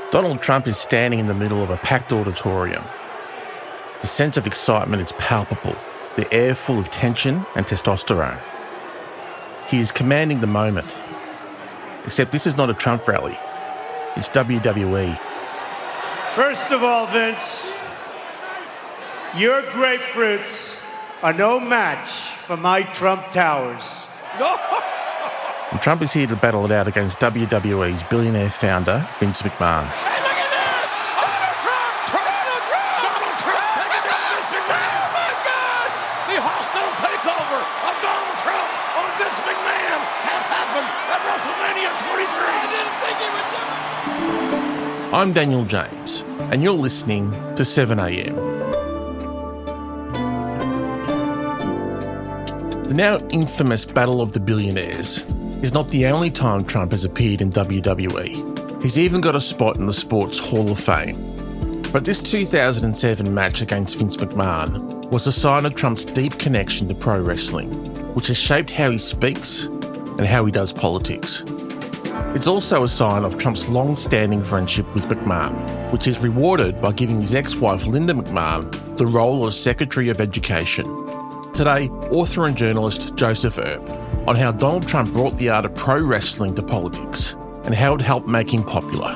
Donald Trump is standing in the middle of a packed auditorium. The sense of excitement is palpable, the air full of tension and testosterone. He is commanding the moment. Except this is not a Trump rally. It's WWE. First of all, Vince, your grapefruits are no match for my Trump towers. And Trump is here to battle it out against WWE's billionaire founder, Vince McMahon. Hey, look at this! Donald Trump! Donald Trump! Donald Trump taking down Vince McMahon! Oh, my God! The hostile takeover of Donald Trump on Vince McMahon has happened at WrestleMania 23. I didn't think he would do it. I'm Daniel James, and you're listening to 7am. The now infamous Battle of the Billionaires is not the only time Trump has appeared in WWE. He's even got a spot in the Sports Hall of Fame. But this 2007 match against Vince McMahon was a sign of Trump's deep connection to pro wrestling, which has shaped how he speaks and how he does politics. It's also a sign of Trump's long-standing friendship with McMahon, which is rewarded by giving his ex-wife Linda McMahon the role of Secretary of Education. Today, author and journalist Joseph Earp on how Donald Trump brought the art of pro wrestling to politics and how it helped make him popular.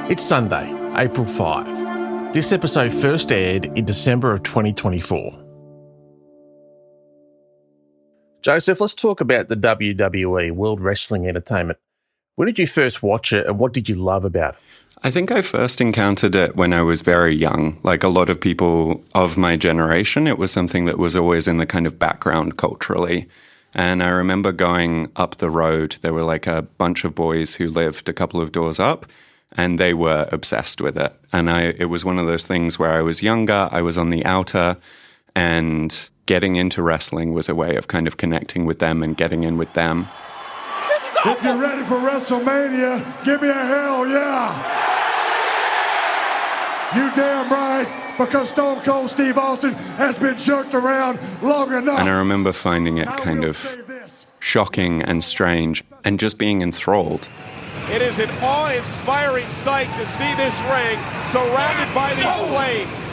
It's Sunday, April 5. This episode first aired in December of 2024. Joseph, let's talk about the WWE, World Wrestling Entertainment. When did you first watch it and what did you love about it? I think I first encountered it when I was very young. Like a lot of people of my generation, it was something that was always in the kind of background culturally. And I remember going up the road, there were like a bunch of boys who lived a couple of doors up, and they were obsessed with it. And it was one of those things where I was younger, I was on the outer, and getting into wrestling was a way of kind of connecting with them and getting in with them. If you're ready for WrestleMania, give me a hell yeah! You damn right, because Stone Cold Steve Austin has been jerked around long enough. And I remember finding it kind of shocking and strange and just being enthralled. It is an awe-inspiring sight to see this ring surrounded by these flames.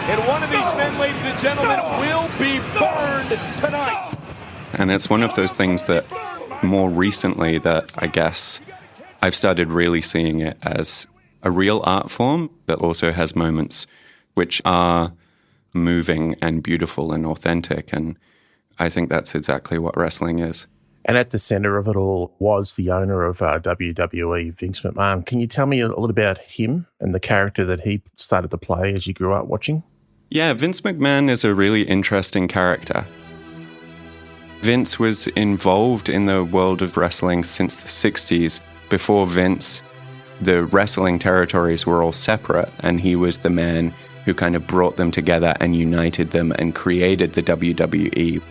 And one of these men, ladies and gentlemen, will be burned tonight. And it's one of those things that more recently that I guess I've started really seeing it as a real art form that also has moments which are moving and beautiful and authentic. And I think that's exactly what wrestling is. And at the centre of it all was the owner of WWE, Vince McMahon. Can you tell me a little about him and the character that he started to play as you grew up watching? Yeah, Vince McMahon is a really interesting character. Vince was involved in the world of wrestling since the 60s. Before Vince, the wrestling territories were all separate, and he was the man who kind of brought them together and united them and created the WWE.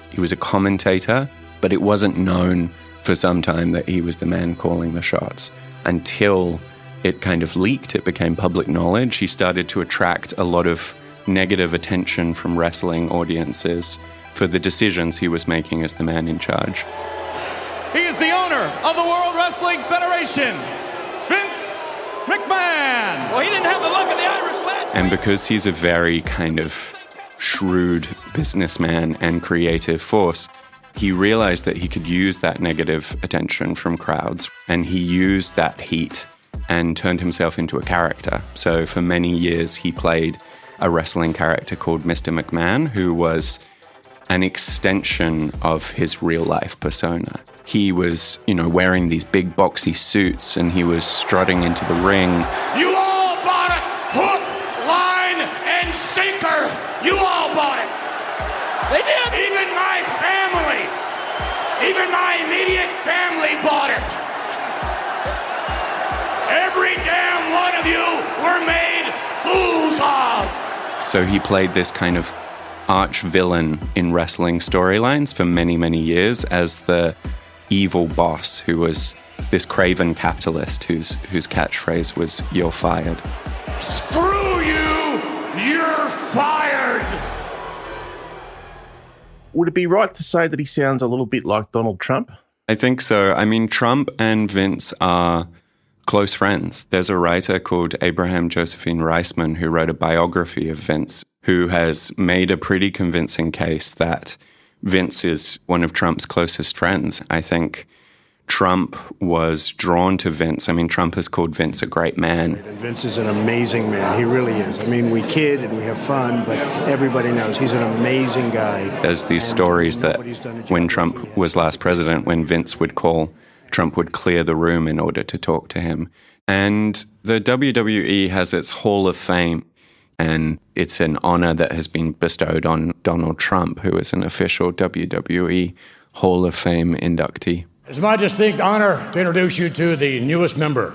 He was a commentator, but it wasn't known for some time that he was the man calling the shots. Until it kind of leaked, it became public knowledge. He started to attract a lot of negative attention from wrestling audiences for the decisions he was making as the man in charge. He is the owner of the World Wrestling Federation, Vince McMahon. Well, he didn't have the luck of the Irish lad. And because he's a very kind of shrewd businessman and creative force, he realized that he could use that negative attention from crowds, and he used that heat and turned himself into a character. So for many years, he played a wrestling character called Mr. McMahon, who was an extension of his real life persona. He was, wearing these big boxy suits, and he was strutting into the ring. You all bought it! Hook, line, and sinker! You all bought it! They did! Even my family! Even my immediate family bought it! Every damn one of you were made fools of! So he played this kind of arch villain in wrestling storylines for many, many years as the evil boss who was this craven capitalist whose catchphrase was, "You're fired." Screw you! You're fired! Would it be right to say that he sounds a little bit like Donald Trump? I think so. I mean, Trump and Vince are close friends. There's a writer called Abraham Josephine Reisman who wrote a biography of Vince, who has made a pretty convincing case that Vince is one of Trump's closest friends. I think Trump was drawn to Vince. I mean, Trump has called Vince a great man. And Vince is an amazing man. He really is. I mean, we kid and we have fun, but everybody knows he's an amazing guy. There's these stories that when Trump was last president, when Vince would call, Trump would clear the room in order to talk to him. And the WWE has its Hall of Fame, and it's an honor that has been bestowed on Donald Trump, who is an official WWE Hall of Fame inductee. It's my distinct honor to introduce you to the newest member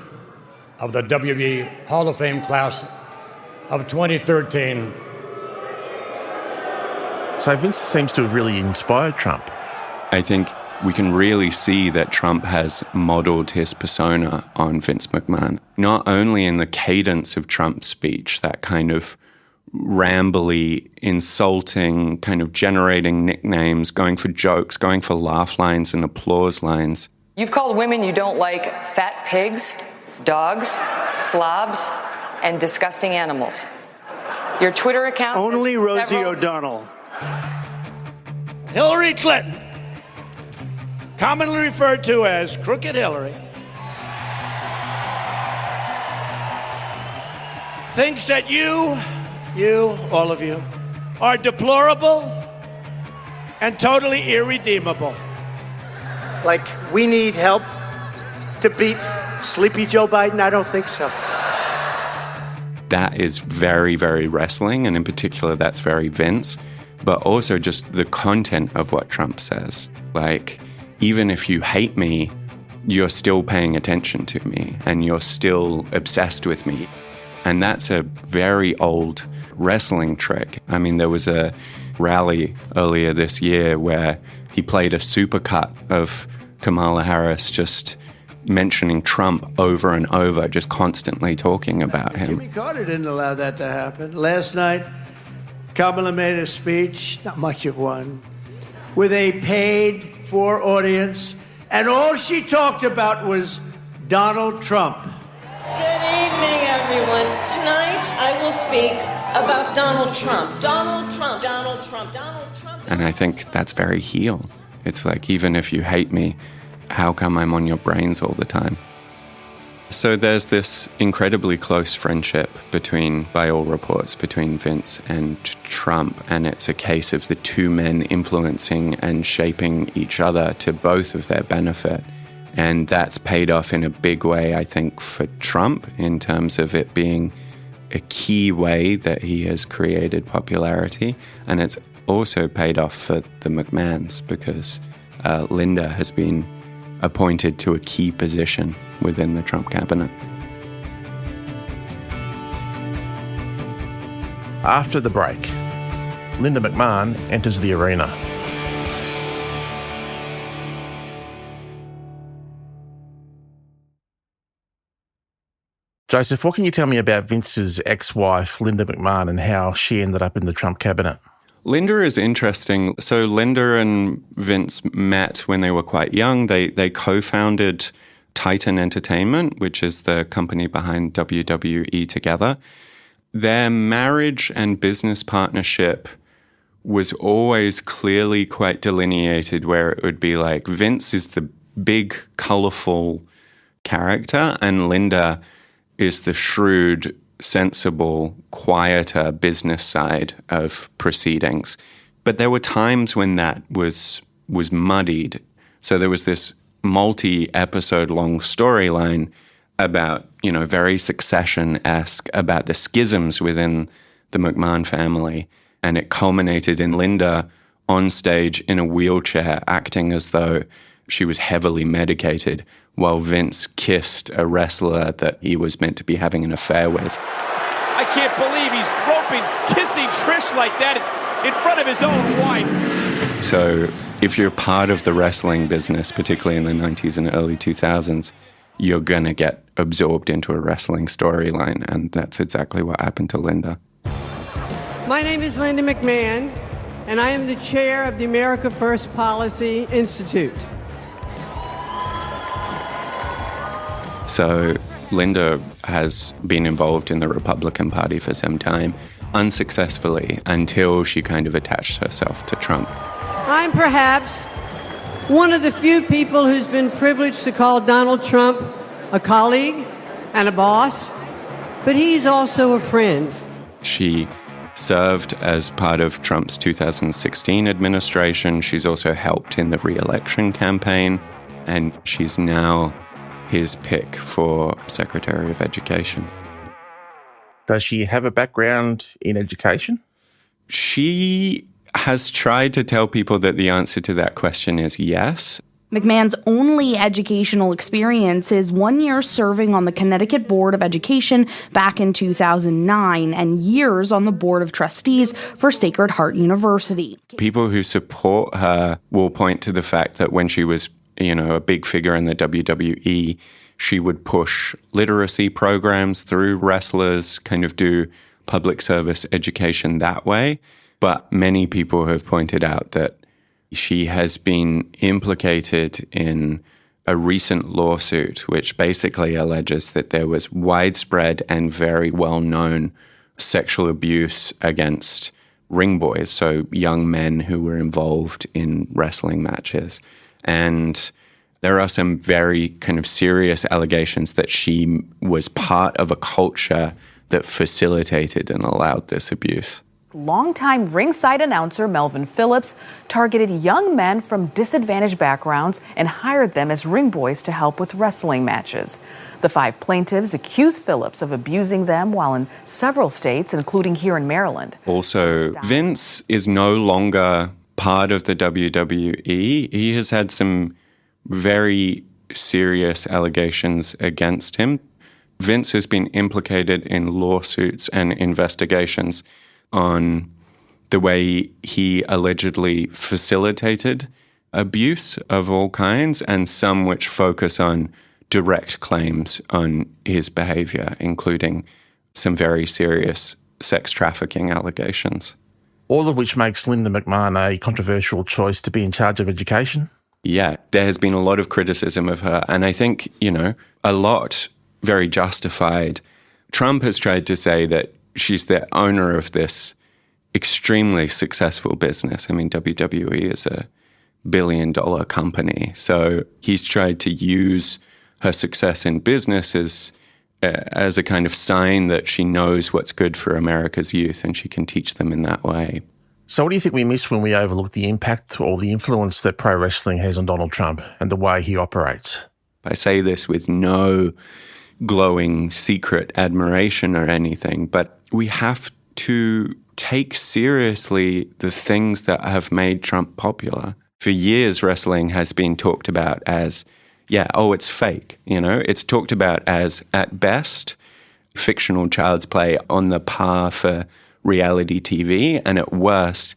of the WWE Hall of Fame class of 2013. So Vince seems to have really inspired Trump. I think we can really see that Trump has modeled his persona on Vince McMahon, not only in the cadence of Trump's speech, that kind of rambly, insulting, kind of generating nicknames, going for jokes, going for laugh lines and applause lines. You've called women you don't like fat pigs, dogs, slobs, and disgusting animals. Your Twitter account... Only Rosie O'Donnell. Hillary Clinton, commonly referred to as Crooked Hillary, thinks that you, all of you, are deplorable and totally irredeemable. Like, we need help to beat Sleepy Joe Biden? I don't think so. That is very, very wrestling, and in particular, that's very Vince, but also just the content of what Trump says. Like, even if you hate me, you're still paying attention to me, and you're still obsessed with me. And that's a very old wrestling trick. I mean, there was a rally earlier this year where he played a supercut of Kamala Harris just mentioning Trump over and over, just constantly talking about him. Jimmy Carter didn't allow that to happen. Last night, Kamala made a speech, not much of one, with a paid-for audience, and all she talked about was Donald Trump. Good evening, everyone. Tonight, I will speak about Donald Trump. Donald Trump, Donald Trump, Donald Trump. And I think that's very heel. It's like, even if you hate me, how come I'm on your brains all the time? So there's this incredibly close friendship between, by all reports, between Vince and Trump, and it's a case of the two men influencing and shaping each other to both of their benefit. And that's paid off in a big way, I think, for Trump, in terms of it being a key way that he has created popularity. And it's also paid off for the McMahons, because Linda has been appointed to a key position within the Trump cabinet. After the break, Linda McMahon enters the arena. Joseph, what can you tell me about Vince's ex-wife, Linda McMahon, and how she ended up in the Trump cabinet? Linda is interesting. So Linda and Vince met when they were quite young. They co-founded Titan Entertainment, which is the company behind WWE, together. Their marriage and business partnership was always clearly quite delineated, where it would be like Vince is the big, colorful character, and Linda is the shrewd, sensible, quieter business side of proceedings. But there were times when that was muddied. So there was this multi-episode long storyline about, very Succession-esque, about the schisms within the McMahon family. And it culminated in Linda on stage in a wheelchair, acting as though she was heavily medicated, while Vince kissed a wrestler that he was meant to be having an affair with. I can't believe he's groping, kissing Trish like that in front of his own wife. So if you're part of the wrestling business, particularly in the 90s and early 2000s, you're going to get absorbed into a wrestling storyline, and that's exactly what happened to Linda. My name is Linda McMahon, and I am the chair of the America First Policy Institute. So Linda has been involved in the Republican Party for some time, unsuccessfully, until she kind of attached herself to Trump. I'm perhaps one of the few people who's been privileged to call Donald Trump a colleague and a boss, but he's also a friend. She served as part of Trump's 2016 administration. She's also helped in the re-election campaign, and she's now his pick for Secretary of Education. Does she have a background in education? She has tried to tell people that the answer to that question is yes. McMahon's only educational experience is 1 year serving on the Connecticut Board of Education back in 2009 and years on the Board of Trustees for Sacred Heart University. People who support her will point to the fact that when she was, a big figure in the WWE, she would push literacy programs through wrestlers, kind of do public service education that way. But many people have pointed out that she has been implicated in a recent lawsuit which basically alleges that there was widespread and very well-known sexual abuse against ring boys, so young men who were involved in wrestling matches. And there are some very kind of serious allegations that she was part of a culture that facilitated and allowed this abuse. Longtime ringside announcer Melvin Phillips targeted young men from disadvantaged backgrounds and hired them as ring boys to help with wrestling matches. The 5 plaintiffs accuse Phillips of abusing them while in several states, including here in Maryland. Also, Vince is no longer part of the WWE. He has had some very serious allegations against him. Vince has been implicated in lawsuits and investigations on the way he allegedly facilitated abuse of all kinds, and some which focus on direct claims on his behavior, including some very serious sex trafficking allegations. All of which makes Linda McMahon a controversial choice to be in charge of education? Yeah, there has been a lot of criticism of her, and I think, a lot very justified. Trump has tried to say that she's the owner of this extremely successful business. I mean, WWE is a billion-dollar company. So he's tried to use her success in business as a kind of sign that she knows what's good for America's youth and she can teach them in that way. So what do you think we miss when we overlook the impact or the influence that pro wrestling has on Donald Trump and the way he operates? I say this with no glowing secret admiration or anything, but we have to take seriously the things that have made Trump popular. For years, wrestling has been talked about as, it's fake. It's talked about as, at best, fictional child's play on the par for reality TV, and at worst,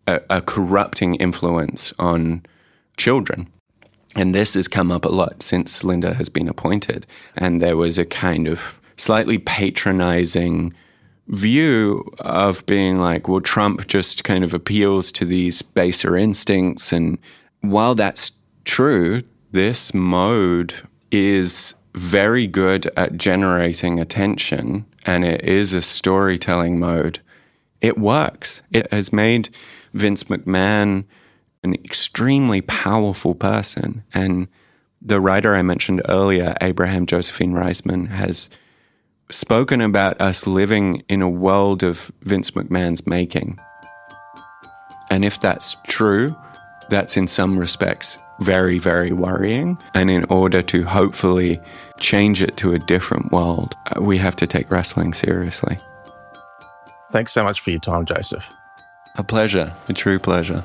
a corrupting influence on children. And this has come up a lot since Linda has been appointed. And there was a kind of slightly patronizing view of being like, well, Trump just kind of appeals to these baser instincts. And while that's true, this mode is very good at generating attention, and it is a storytelling mode. It works. It has made Vince McMahon an extremely powerful person. And the writer I mentioned earlier, Abraham Josephine Reisman, has spoken about us living in a world of Vince McMahon's making. And if that's true, that's in some respects very, very worrying. And in order to hopefully change it to a different world, we have to take wrestling seriously. Thanks so much for your time, Joseph. A pleasure, a true pleasure.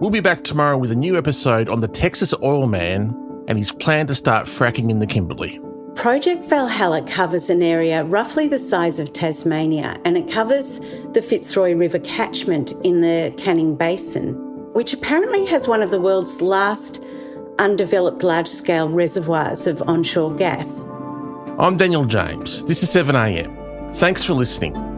We'll be back tomorrow with a new episode on the Texas oil man and his plan to start fracking in the Kimberley. Project Valhalla covers an area roughly the size of Tasmania, and it covers the Fitzroy River catchment in the Canning Basin, which apparently has one of the world's last undeveloped large-scale reservoirs of onshore gas. I'm Daniel James. This is 7am. Thanks for listening.